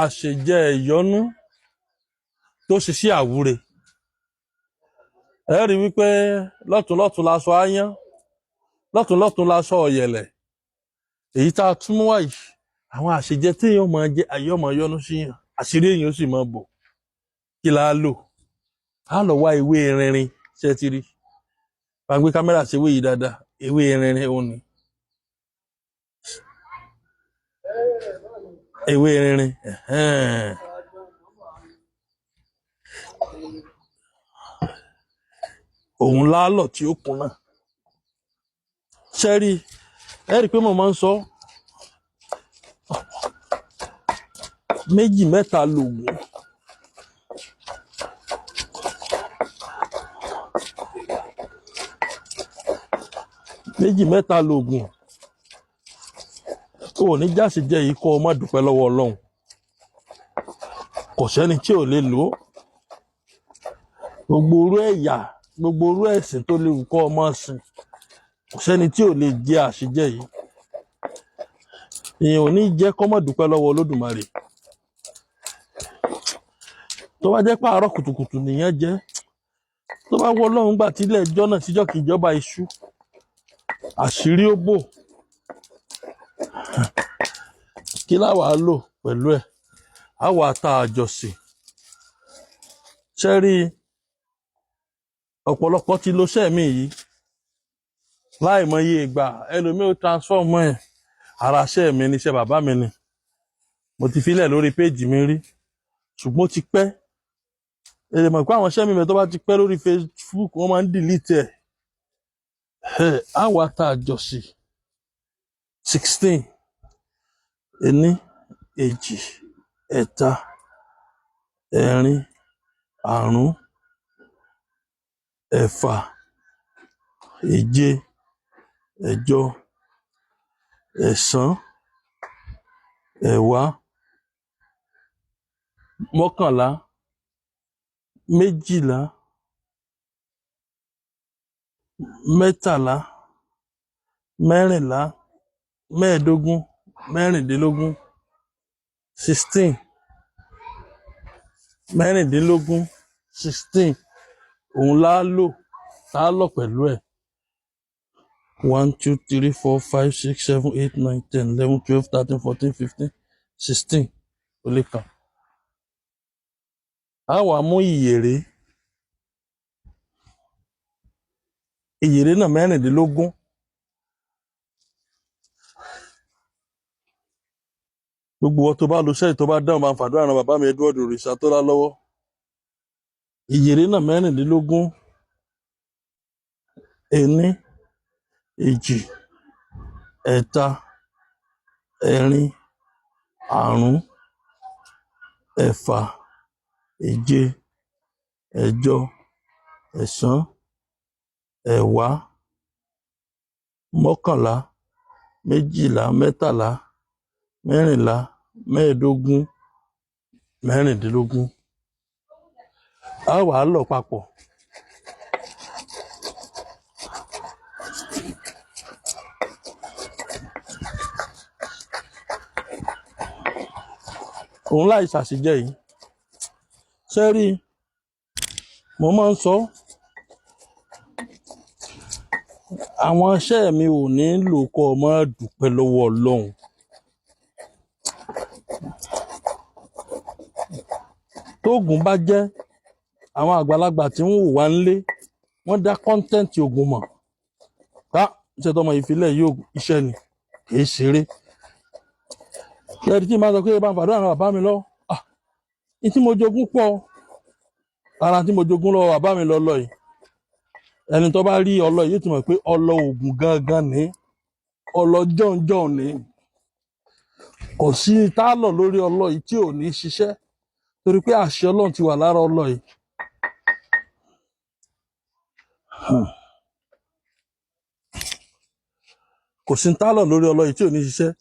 àṣejẹ ìyọnú tó ṣe sí àwúre. Ẹ rí wípé lọ́tùnlọ́tùn laṣọ áyán, lọ́tùnlọ́tùn laṣọ ọ̀yẹ̀lẹ̀. Èyí tá a tún mú wá yìí, àwọn àṣejẹ tí èèyàn máa jẹ, àyọ̀ máa yọnu sí yàn, àṣírí èèyàn ó sì máa bò. Kí la lò? A lọ wá ewé rinrin, ṣé ti rí? Bá gbé kámẹ́rà sí ewé yìí dáadáa, ewé rinrin òun ni. Ewé rinrin, òun lálọ̀ tí ó kún náà. Ṣé rí? Ẹ rí pé mo máa ń sọ méjì mẹ́ta lògùn. Méjì mẹ́ta lògùn. Ó ní jáṣe jẹ́ yìí kọ́ ọ má dúpẹ́ lọ́wọ́ Ọlọ́run. Kò sẹ́ni tí ò lè lò ó. Gbogbo orú ẹ̀yà, gbogbo orú ẹ̀sìn tó léwu kọ́ ọ máa sìn. Kò sẹ́ni tí ò lè jẹ àṣejẹ yìí. Èèyàn ò ní jẹ́ kọ́ má dúpẹ́ lọ́wọ́ Olódùmarè. Tó bá jẹ́ pé àárọ̀ kùtùkùtù nìyẹn jẹ́, tó bá wọ Ọlọ́run gbà tí ilẹ̀ ẹjọ́ náà tíjọ́ kì í jọba iṣu, àṣírí ó bò. Kí láwàá lò pẹ̀lú ẹ̀? Á wà ta àjọsìn. Ṣé rí? Ọ̀pọ̀lọpọ̀ ti lo sẹ́ẹ̀mì yìí láìmọye ìgbà. Ẹlòmíì ó transform ẹ̀. Ara sẹ́ẹ̀mì ni, iṣẹ́ bàbá mi ni. Mo ti filẹ̀ lórí péèjì mi rí. Ṣùgbọ́n ó ti pẹ́. Ẹ mọ̀ pé àwọn sẹ́ẹ̀mì mi tó bá ti pẹ́ lórí Facebook wọ́n máa ń delete ẹ̀. Á wà ta àjọsìn 16. Ení, èjì, ẹ̀ta, ẹ̀rin, àrún, ẹ̀fà, èje, ẹ̀jọ, ẹ̀sán, ẹ̀wá, mọ́kànlá, méjìlá, mẹ́tàlá, mẹ́rìnlá, mẹ́ẹ̀ẹ́dógún, mẹ́rìndínlógún, 16, mẹ́rìndínlógún, 16. Òun lá lò, tá lọ pẹ̀lú ẹ̀. 1, 2, 3, 4, 5, 6, 7, 8, 9, 10, 11, 12, 13, 14, 15, 16. Ó lè kàn. Á wà mú ìyèré. Ìyèré náà mẹ́rìndínlógún. Gbogbo wọn tó bá lo sẹ́yìn tó bá dáhùn máa ń fàdúrà ran bàbá mi Edward Òrìṣà tó lá lọ́wọ́. Ìyèré náà mẹ́rìndínlógún. Ení, èjì, ẹ̀ta, ẹ̀rin, àrún, ẹ̀fà, èje, ẹ̀jọ, ẹ̀sán, ẹ̀wá, mọ́kànlá, méjìlá, mẹ́tàlá, mẹ́rìnlá, mẹ́ẹ̀ẹ́dógún, mẹ́rìndínlógún. Á wà á lọ papọ̀. Òun láì ṣàṣejẹ yìí. Ṣé rí? Mo máa ń sọ àwọn iṣẹ́ mi ò ní lò kọ́ ọ má dúpẹ́ lọ́wọ́ Ọlọ́run. Tóògùn bá jẹ́ àwọn àgbàlagbà tí ń wò wá nílé, wọ́n dá kọ́ńtẹ́ǹtì ògùn mọ̀. Iṣẹ́ tọmọ ìfilẹ̀ yóò iṣẹ́ ni, kì í ṣeré. Ẹni tí máa sọ pé bá ń fàdúrà ran bàbá mi lọ. Ní tí mo jogún pọ̀. Ara tí mo jogún lọ bàbá mi lọ yìí. Ẹni tó bá rí ọlọ yìí ti mọ̀ pé ọlọ ògùn gangan ni. Ọlọ jọ̀ǹjọ̀ǹ ni. Kò sí tálọ̀ lórí ọlọ yìí tí ò ní ṣiṣẹ́. Torí pé àṣẹ Ọlọ́run ti wà lára ọlọ yìí. Kò sí tálọ̀ lórí ọlọ yìí tí ò ní ṣiṣẹ́.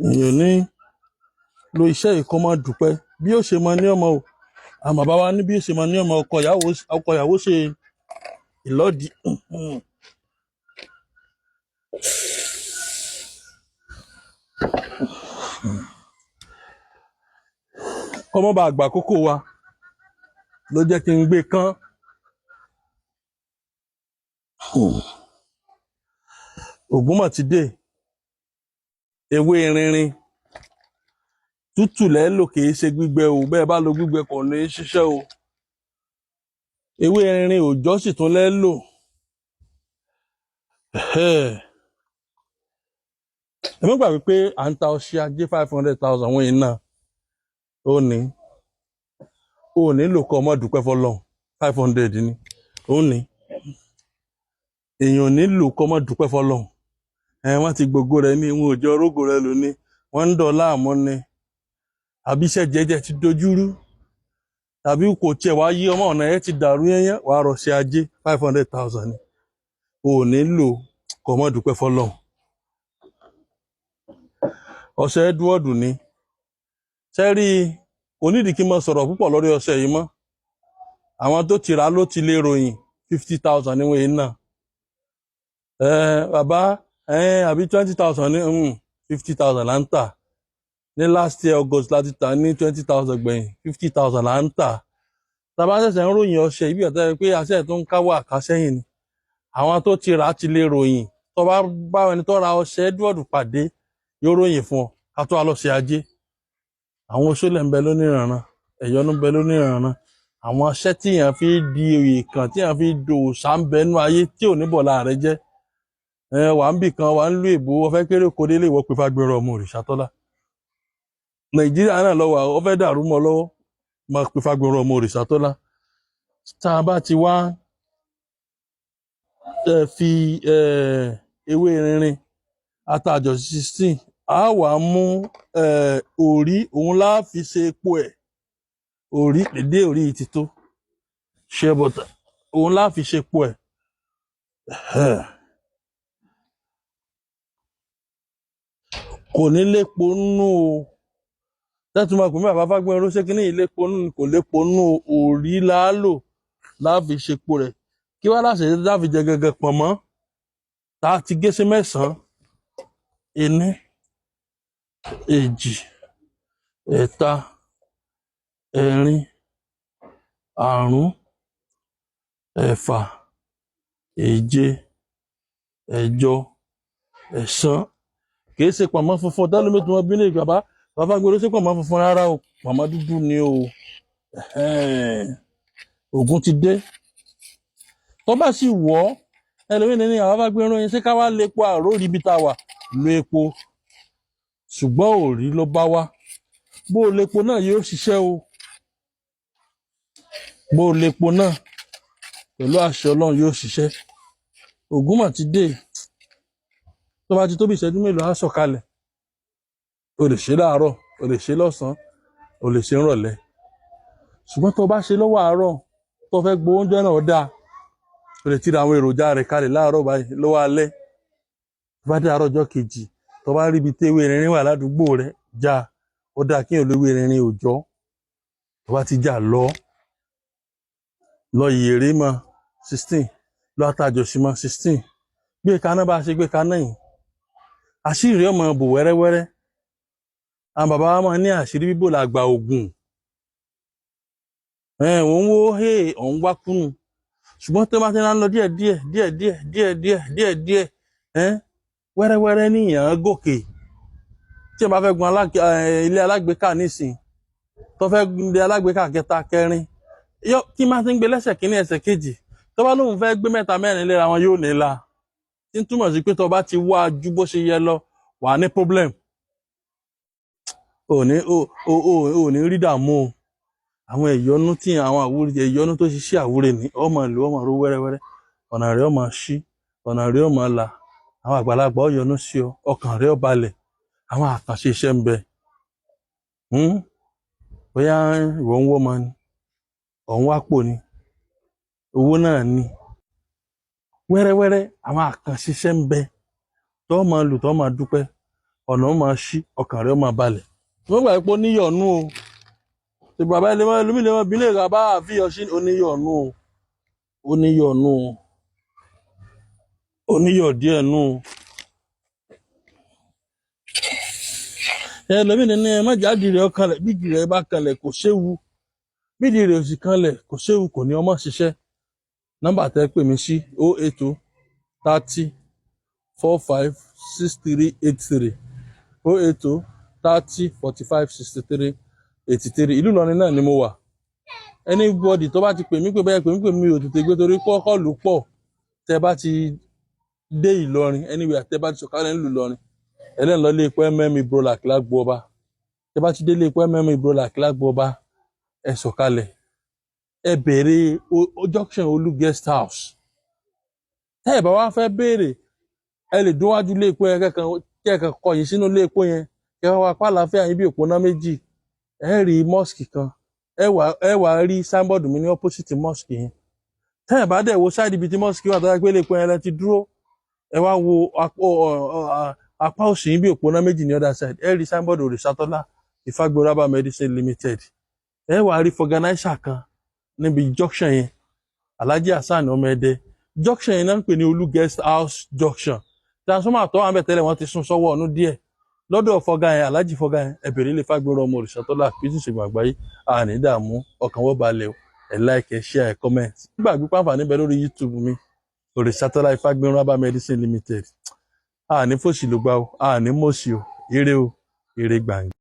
èèyàn ní lo iṣẹ́ yìí kó má dúpẹ́ bí ó ṣe mọ ní ọmọ o àwọn bàbá wa ní bí ó ṣe mọ ní ọmọ ọkọ ìyàwó ṣe ìlọ́dì kọ́mọ́ bá àgbà kókó wa ló jẹ́ kí n gbé kán. Ògúnmọ̀ ti dé ewé rinrin tútù lẹ́lò kìí ṣe gbígbẹ o bẹ́ẹ̀ bá lo gbígbẹ kò ní ṣiṣẹ́ o ewé rinrin òòjọ́ sì tún lẹ́lò ẹ má gbàgbé pé à ń ta ọṣẹ ajé 500,000 wọ́n iná ó nílò kọ́ ọmọ dúpẹ́ fọlọ́run 500 ni ó ní èèyàn nílò kọ́ ọmọ dúpẹ́ fọlọ́run wọ́n ti gbogbo rẹ̀ ní ìwọ̀n òjò orógò rẹ̀ lóní wọ́n ń dọ̀ọ́lá àmọ́ ni àbí iṣẹ́ jẹ́jẹ́ ti dojúrú tàbí kò tiẹ̀ wá yí ọmọ ọ̀nà ẹ̀ ti dàrú yẹnyẹn wàá rọ̀ṣẹ́ ajé 500,000 ni ò nílò kọ́ ọmọ dúpẹ́ fọlọ́run. Ọṣẹ Edward ni sẹ́rí onídìí kí n mọ sọ̀rọ̀ púpọ̀ lórí ọṣẹ yìí mọ́ àwọn tó ti rà ló ti lè ròyìn 50,000 níwọ̀n yìí náà bàbá àbí 20,000 ní 50,000 là ń tà ní last year August láti tà ní 20,000 gbẹ̀yìn 50,000 là ń tà tàbá ṣẹ̀ṣẹ̀ ń ròyìn ọṣẹ ibi ọ̀tẹ́ pé aṣẹ́ tó ń káwọ́ àkásẹ́yìn ni àwọn tó ti rà ti lè ròyìn tó bá bá ẹni tó ra ọṣẹ Edward pàdé yóò ròyìn fún ọ ká tó wá lọ ṣe ajé àwọn oṣólẹ̀ ń bẹ lóníranran ẹ̀yọ́nú ń bẹ lóníranran àwọn aṣẹ́ tíyàn fi di òye kan tíyàn fi do òòṣà ń bẹ nú ayé tí ò ní bọ̀lá rẹ jẹ́ wà ń bì kan wà ń lú èbó wọ́n fẹ́ kéré kó délé ìwọ́ pé Fágbèrè ọmọ Òrìṣàtọ́lá Nàìjíríà náà lọ́wọ́ ó fẹ́ dàrú mọ́ lọ́wọ́ máa pé Fágbèrè ọmọ Òrìṣàtọ́lá tá a bá ti wá fi ewé rinrin àtàjọ 16 a wà mú òrí òun láà fi ṣe epo ẹ̀ òrí dédé òrí ti tó ṣe bọ̀tà òun láà fi ṣe epo ẹ̀ kò ní lépo nínú o tẹ́tùmọ̀ ọkùnrin bàbá Fágbèrè ló ṣe kí ní ìlépo nínú kò lépo nínú òrí láàlò láà fi ṣe epo rẹ̀ kí wá láṣẹ láfi jẹ gẹ́gẹ́ pọ̀ mọ́ tá a ti gé sí 9 ení 2 3 4 5 6 7 8 9 kìí ṣe pọ̀nmọ́ funfun tẹ́lómi tí wọ́n bí ní bàbá Fágbèrè ṣe pọ̀nmọ́ funfun rárá o pọ̀nmọ́ dúdú ni o Ògún ti dé tó bá sì wọ́ ẹlòmíì ní àwọn Fágbèrè yẹn ṣé ká wá lépo àrò rí ibi tá a wà lo epo ṣùgbọ́n òrí ló bá wá bó o lépo náà yóò ṣiṣẹ́ o bó o lépo náà pẹ̀lú àṣẹ Ọlọ́run yóò ṣiṣẹ́ Ògúnmọ̀ ti dé tó bá ti tó bí ìṣẹ́jú mélòó á sọ̀kalẹ̀ o lè ṣe láàárọ̀ o lè ṣe lọ́sàn-án o lè ṣe nírọ̀lẹ́ ṣùgbọ́n tó bá ṣe lọ́wọ́ àárọ̀ tó fẹ́ gbọ́ oúnjẹ náà dáa o lè tira àwọn èròjà rẹ̀ kalẹ̀ láàárọ̀ báyìí lọ́wọ́ alẹ́ tó bá dé àárọ̀ ọjọ́ kejì tó bá rí ibi tí ewé rinrin wà ládùúgbò rẹ̀ já ó dáa kí èèyàn lówó rinrin òòjọ́ tó bá ti já lọ yèrè mọ́ 16 lọ àtàjọsí mọ́ 16 gbé kaná bá ṣe gbé kaná yìí àṣírí ọmọ bò wẹ́rẹ́wẹ́rẹ́ àwọn bàbá wa máa ní àṣírí bíbò làgbà ògùn òun wo òun wá kúnnù ṣùgbọ́n tó bá ti ń lọ díẹ̀ wẹ́rẹ́wẹ́rẹ́ níyàn gòkè tí ẹ bá fẹ́ gun ilé alágbèéká nísìn tó fẹ́ gun ilé alágbèéká kẹta kẹrin kí máa ti ń gbé lẹ́sẹ̀ kínní ẹsẹ̀ kejì tó bá lóun fẹ́ gbé 3 4 léra wọn yóò nílá tí ń túmọ̀ sí pé tó bá ti wá ju bó ṣe yẹ lọ wà ní problem ò ní rí dààmú o àwọn ìyọnú tí àwọn àwúrẹ ìyọnú tó ṣiṣẹ́ àwúrẹ ní ọmọ ìlú ọmọ ro wẹ́rẹ́wẹ́rẹ́ ọ̀nà rẹ̀ ọmọ ṣí ọ̀nà rẹ̀ ọmọ là àwọn àgbàlagbà ó yọ́nú sí ọ ọkàn rẹ̀ ó balẹ̀ àwọn àkànṣe iṣẹ́ ń bẹ bóyá ìwọ ń wọ́ ọmọ ni ọ̀hún wá pò ní owó náà ni wẹ́rẹ́wẹ́rẹ́ àwọn àkànṣe iṣẹ́ ń bẹ tó máa lù tó máa dúpẹ́ ọ̀nà ó máa ṣí ọkàn rẹ̀ ó máa balẹ̀ wọ́n gbà pé ó níyọ̀nú o ṣe bàbá ilé wọn lómi lè wọn bí lè ra bá àfihàn sí oníyọ̀nú o oníyọ̀nú o oníyọ̀ díẹ̀ nù o. Ẹlòmíì ní ẹ má jáde rẹ̀ ọkànlẹ̀ bí ìdí rẹ̀ bá kanlẹ̀ kò séwu bí ìdí rẹ̀ ò sì kanlẹ̀ kò séwu kò ní ọmọ ṣiṣẹ́ nọ́mbà tẹ́ pè mí sí 080 30 45 6383 080 30 45 63 83 ìlú Ìlọrin náà ni mo wà anybody tó bá ti pè mí pé bẹ́ẹ̀ pè mí pé mi ò tètè gbé torí kọ́ọ̀lù pọ̀ tẹ́ bá ti dé Ìlọrin anywhere tẹ́ bá ti sọ̀kalẹ̀ nílùú Ìlọrin ẹlẹ́ni lọ lé epo mm Ibrolac lágbo ọba tẹ́ bá ti dé lé epo mm Ibrolac lágbo ọba ẹ sọ̀kalẹ̀ ẹ béèrè junction Olú guest house tẹ́ ẹ bá wá fẹ́ béèrè ẹ lè dún wájú lé epo yẹn kẹ́kàn kọyìn sínú lé epo yẹn kẹ́ wá pa àlàáfíà yín bí òpónà méjì ẹ rí mosque kan ẹ wá rí signboard mi ní opposite mosque yẹn tẹ́ ẹ bá dẹ̀ wo side ibi tí mosque wà tó yẹ pé lé epo yẹn lẹ ti dúró ẹ wá wo apá òsì yín bí òpónà méjì ní other side ẹ rí signboard Òrìṣàtọ́lá Ifágbéorábà Medicine Limited ẹ wá rí fọganáísà kan níbi junction yẹn Alhaji Hasan Ọmọẹdẹ junction yẹn náà ń pè ní Olú guest house junction transformer tó wà ń bẹ̀ tẹ́lẹ̀ wọ́n ti sún sọ́wọ́ ọ̀nù díẹ̀ lọ́dọ̀ fọgá yẹn Alhaji fọgá yẹn ẹ bèrè ilé Ifágbéorábà ọmọ Òrìṣàtọ́lá fíjì ṣègùn àgbáyé àní dààmú ọkàn wọ́n balẹ̀ ẹ like ẹ share ẹ comment gbàgbé pàǹfà níbẹ̀ lórí YouTube mi Òrìṣàtọ́lá Ifágbéorábà Medicine Limited àní fòṣì ló gbà ó àní mọ̀ọ́sì ó ire gbàǹgbà.